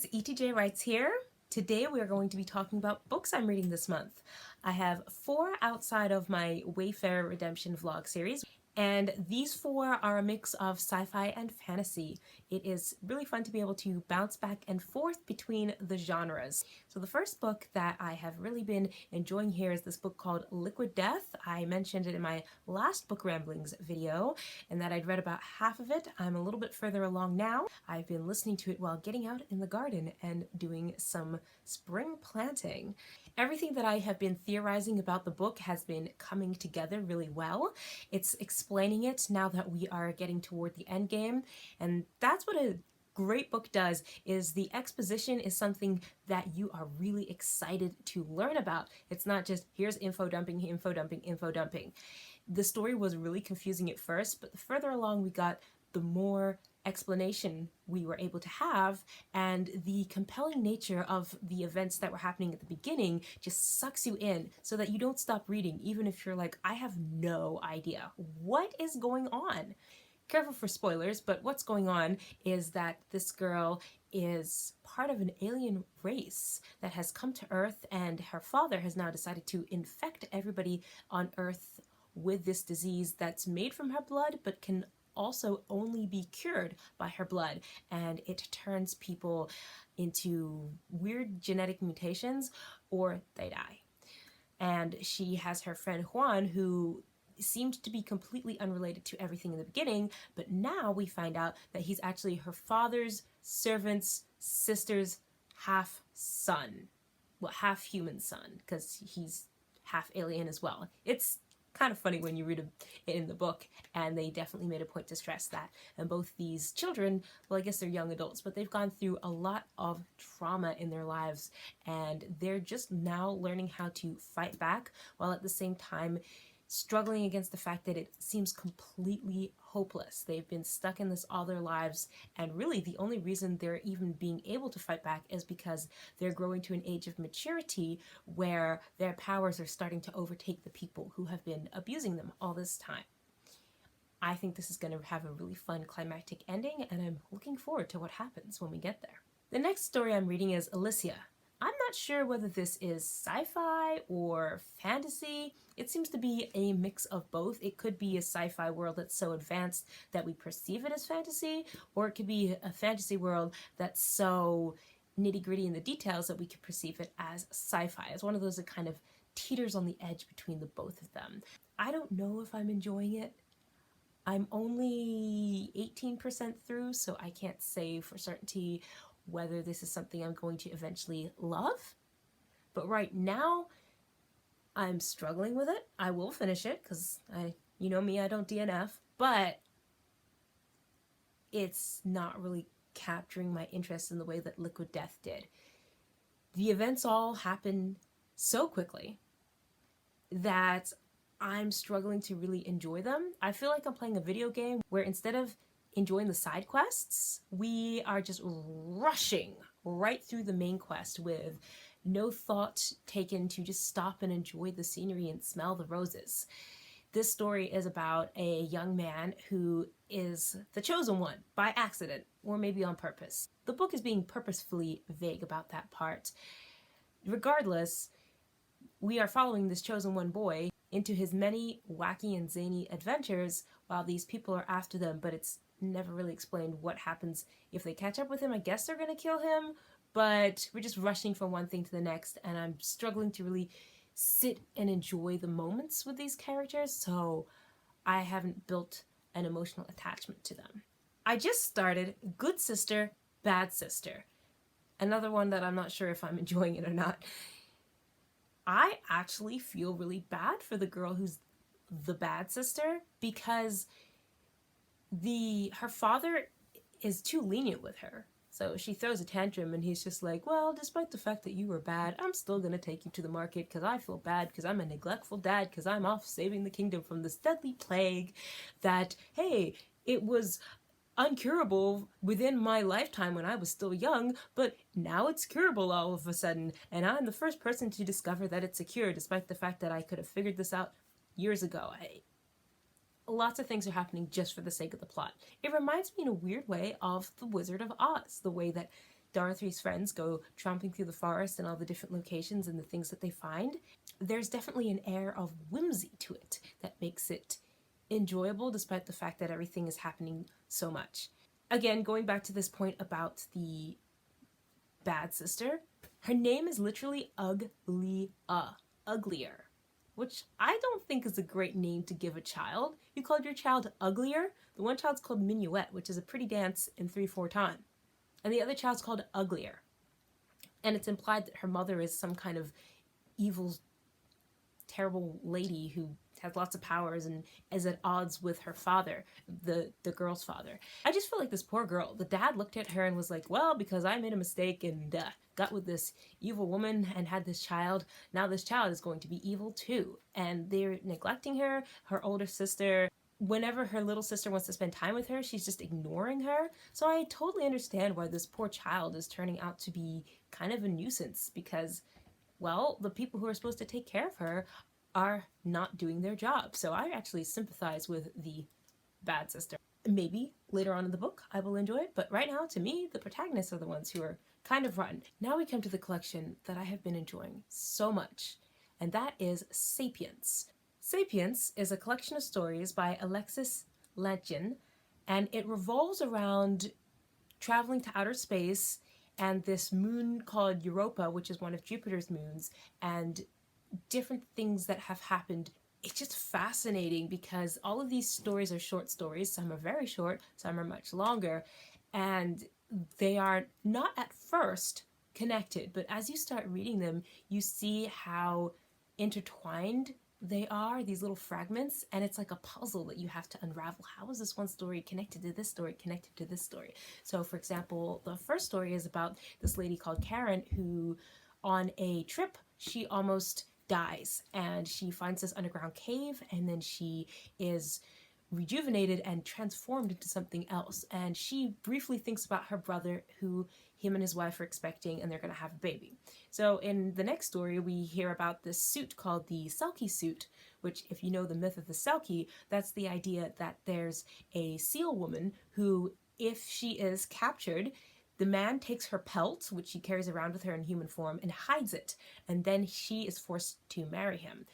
guys, ETJ Writes here. Today we are going to be talking about books I'm reading this month. I have 4 outside of my Wayfarer Redemption vlog series, and these 4 are a mix of sci-fi and fantasy. It is really fun to be able to bounce back and forth between the genres. So the first book that I have really been enjoying here is this book called Liquid Death. I mentioned it in my last book ramblings video, and that I'd read about half of it. I'm a little bit further along now. I've been listening to it while getting out in the garden and doing some spring planting. Everything that I have been theorizing about the book has been coming together really well. It's explaining it now that we are getting toward the end game, and that's what a great book does. Is the exposition is something that you are really excited to learn about. It's not just here's info dumping, info dumping, info dumping. The story was really confusing at first, but the further along we got, the more explanation we were able to have, and the compelling nature of the events that were happening at the beginning just sucks you in so that you don't stop reading, even if you're like, I have no idea what is going on. Careful for spoilers, but what's going on is that this girl is part of an alien race that has come to Earth, and her father has now decided to infect everybody on Earth with this disease that's made from her blood but can also only be cured by her blood, and it turns people into weird genetic mutations or they die. And she has her friend Juan, who seemed to be completely unrelated to everything in the beginning, but now we find out that he's actually her father's servant's sister's half son. Well, half human son, because he's half alien as well. It's kind of funny when you read it in the book, and they definitely made a point to stress that. And both these children, well, I guess they're young adults, but they've gone through a lot of trauma in their lives, and they're just now learning how to fight back, while at the same time struggling against the fact that it seems completely hopeless. They've been stuck in this all their lives, and really the only reason they're even being able to fight back is because they're growing to an age of maturity where their powers are starting to overtake the people who have been abusing them all this time. I think this is going to have a really fun climactic ending, and I'm looking forward to what happens when we get there. The next story I'm reading is Elyssia. I'm not sure whether this is sci-fi or fantasy. It seems to be a mix of both. It could be a sci-fi world that's so advanced that we perceive it as fantasy, or it could be a fantasy world that's so nitty-gritty in the details that we could perceive it as sci-fi. It's one of those that kind of teeters on the edge between the both of them. I don't know if I'm enjoying it. I'm only 18% through, so I can't say for certainty whether this is something I'm going to eventually love. But right now, I'm struggling with it. I will finish it, because you know me, I don't DNF, but it's not really capturing my interest in the way that Liquid Death did. The events all happen so quickly that I'm struggling to really enjoy them. I feel like I'm playing a video game where instead of enjoying the side quests, we are just rushing right through the main quest with no thought taken to just stop and enjoy the scenery and smell the roses. This story is about a young man who is the chosen one by accident, or maybe on purpose. The book is being purposefully vague about that part. Regardless, we are following this chosen one boy into his many wacky and zany adventures while these people are after them, but it's never really explained what happens if they catch up with him. I guess they're gonna kill him, but we're just rushing from one thing to the next, and I'm struggling to really sit and enjoy the moments with these characters, so I haven't built an emotional attachment to them. I just started Good Sister, Bad Sister. Another one that I'm not sure if I'm enjoying it or not. I actually feel really bad for the girl who's the bad sister, because her father is too lenient with her. So she throws a tantrum, and he's just like, well, despite the fact that you were bad, I'm still gonna take you to the market because I feel bad because I'm a neglectful dad because I'm off saving the kingdom from this deadly plague that, hey, it was uncurable within my lifetime when I was still young, but now it's curable all of a sudden, and I'm the first person to discover that it's a cure, despite the fact that I could have figured this out years ago. Lots of things are happening just for the sake of the plot. It reminds me in a weird way of The Wizard of Oz, the way that Dorothy's friends go tromping through the forest and all the different locations and the things that they find, there's definitely an air of whimsy to it that makes it enjoyable despite the fact that everything is happening so much. Again, going back to this point about the bad sister, her name is literally Uglia, uglier, which I don't think is a great name to give a child. You called your child uglier? The one child's called Minuet, which is a pretty dance in 3/4 time. And the other child's called Uglier. And it's implied that her mother is some kind of evil, terrible lady who has lots of powers and is at odds with her father, the girl's father. I just feel like this poor girl. The dad looked at her and was like, well, because I made a mistake and got with this evil woman and had this child, now this child is going to be evil too. And they're neglecting her. Her older sister, whenever her little sister wants to spend time with her, she's just ignoring her. So I totally understand why this poor child is turning out to be kind of a nuisance because, well, the people who are supposed to take care of her are not doing their job. So I actually sympathize with the bad sister. Maybe later on in the book I will enjoy it, but right now, to me, the protagonists are the ones who are kind of rotten. Now we come to the collection that I have been enjoying so much, and that is Sapience. Sapience is a collection of stories by Alexis Lantgen, and it revolves around traveling to outer space and this moon called Europa, which is one of Jupiter's moons, and different things that have happened. It's just fascinating because all of these stories are short stories. Some are very short, some are much longer, and they are not at first connected, but as you start reading them, you see how intertwined they are, these little fragments, and it's like a puzzle that you have to unravel. How is this one story connected to this story, connected to this story? So for example, the first story is about this lady called Karen who, on a trip, she almost dies and she finds this underground cave, and then she is rejuvenated and transformed into something else, and she briefly thinks about her brother who him and his wife are expecting, and they're going to have a baby. So in the next story we hear about this suit called the Selkie suit, which, if you know the myth of the Selkie, that's the idea that there's a seal woman who, if she is captured, the man takes her pelt, which she carries around with her in human form, and hides it, and then she is forced to marry him.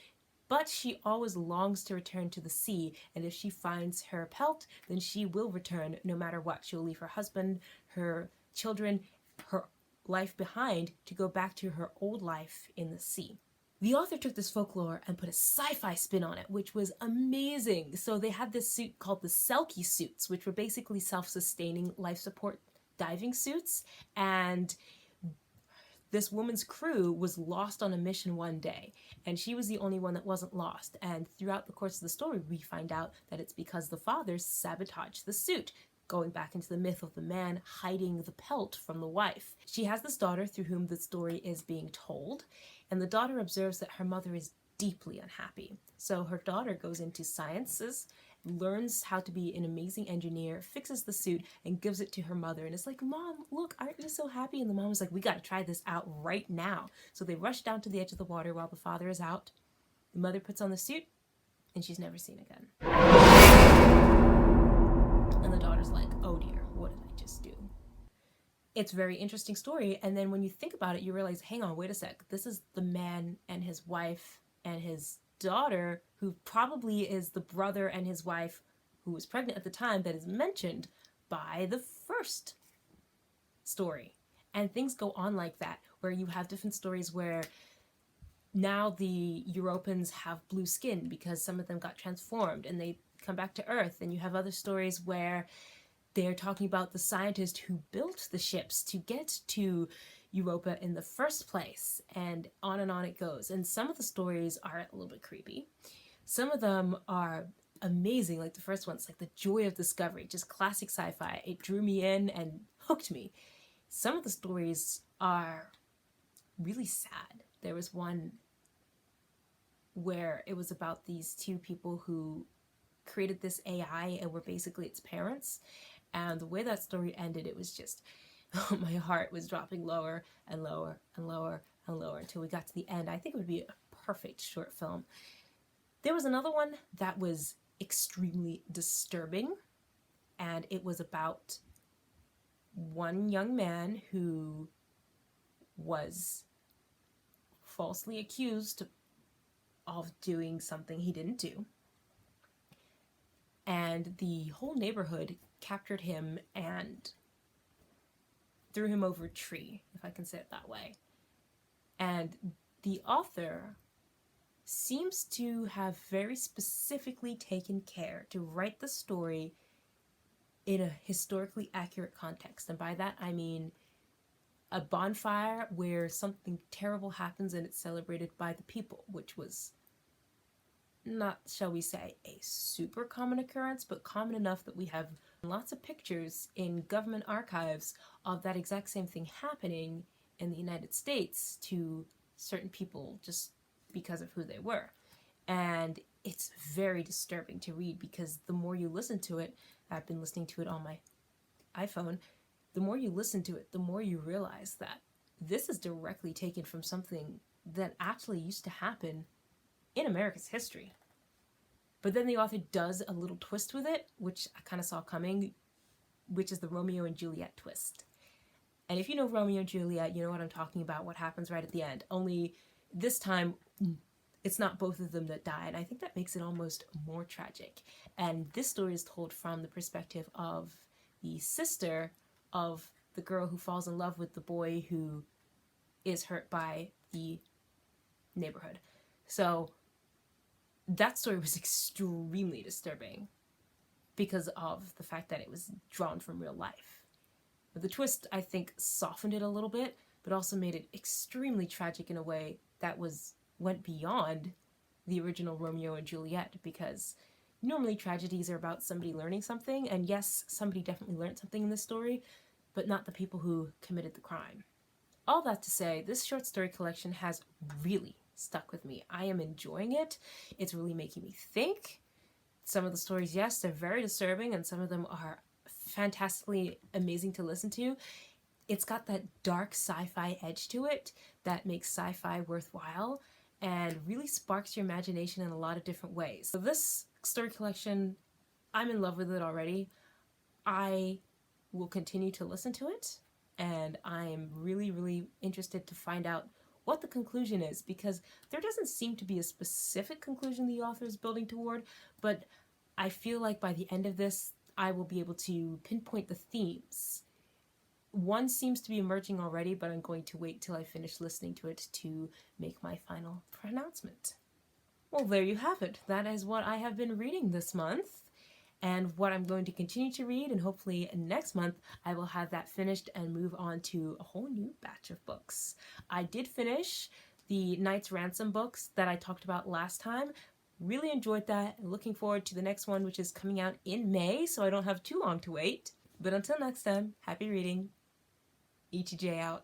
But she always longs to return to the sea, and if she finds her pelt, then she will return no matter what. She'll leave her husband, her children, her life behind to go back to her old life in the sea. The author took this folklore and put a sci-fi spin on it, which was amazing. So they had this suit called the Selkie suits, which were basically self-sustaining life support diving suits, and this woman's crew was lost on a mission one day, and she was the only one that wasn't lost. And throughout the course of the story, we find out that it's because the father sabotaged the suit, going back into the myth of the man hiding the pelt from the wife. She has this daughter through whom the story is being told, and the daughter observes that her mother is deeply unhappy. So her daughter goes into sciences, learns how to be an amazing engineer, fixes the suit, and gives it to her mother. And it's like, Mom, look, aren't you so happy? And the mom was like, we got to try this out right now. So they rush down to the edge of the water while the father is out. The mother puts on the suit, and she's never seen again. And the daughter's like, oh dear, what did I just do? It's a very interesting story. And then when you think about it, you realize, hang on, wait a sec. This is the man and his wife and his daughter, who probably is the brother and his wife who was pregnant at the time, that is mentioned by the first story. And things go on like that, where you have different stories where now the Europans have blue skin because some of them got transformed and they come back to Earth. And you have other stories where they're talking about the scientist who built the ships to get to Europa in the first place, and on it goes. And some of the stories are a little bit creepy. Some of them are amazing, like the first one's like the joy of discovery, just classic sci-fi. It drew me in and hooked me. Some of the stories are really sad. There was one where it was about these two people who created this AI and were basically its parents, and the way that story ended, it was just, my heart was dropping lower and lower and lower and lower until we got to the end. I think it would be a perfect short film. There was another one that was extremely disturbing, and it was about one young man who was falsely accused of doing something he didn't do. And the whole neighborhood captured him and threw him over a tree, if I can say it that way. And the author seems to have very specifically taken care to write the story in a historically accurate context. And by that I mean a bonfire where something terrible happens and it's celebrated by the people, which was not, shall we say, a super common occurrence, but common enough that we have lots of pictures in government archives of that exact same thing happening in the United States to certain people just because of who they were. And it's very disturbing to read, because the more you listen to it, I've been listening to it on my iPhone, the more you listen to it, the more you realize that this is directly taken from something that actually used to happen in America's history. But then the author does a little twist with it, which I kind of saw coming, which is the Romeo and Juliet twist. And if you know Romeo and Juliet, you know what I'm talking about, what happens right at the end. Only this time, it's not both of them that die, and I think that makes it almost more tragic. And this story is told from the perspective of the sister of the girl who falls in love with the boy who is hurt by the neighborhood. So that story was extremely disturbing because of the fact that it was drawn from real life. But the twist, I think, softened it a little bit, but also made it extremely tragic in a way that went beyond the original Romeo and Juliet, because normally tragedies are about somebody learning something, and yes, somebody definitely learned something in this story, but not the people who committed the crime. All that to say, this short story collection has really stuck with me. I am enjoying it. It's really making me think. Some of the stories, yes, they're very disturbing, and some of them are fantastically amazing to listen to. It's got that dark sci-fi edge to it that makes sci-fi worthwhile and really sparks your imagination in a lot of different ways. So this story collection, I'm in love with it already. I will continue to listen to it, and I'm really, really interested to find out what the conclusion is, because there doesn't seem to be a specific conclusion the author is building toward, but I feel like by the end of this, I will be able to pinpoint the themes. One seems to be emerging already, but I'm going to wait till I finish listening to it to make my final pronouncement. Well, there you have it. That is what I have been reading this month, and what I'm going to continue to read, and hopefully next month I will have that finished and move on to a whole new batch of books. I did finish the Knight's Ransom books that I talked about last time. Really enjoyed that, and looking forward to the next one, which is coming out in May, so I don't have too long to wait. But until next time, happy reading. ETJ out.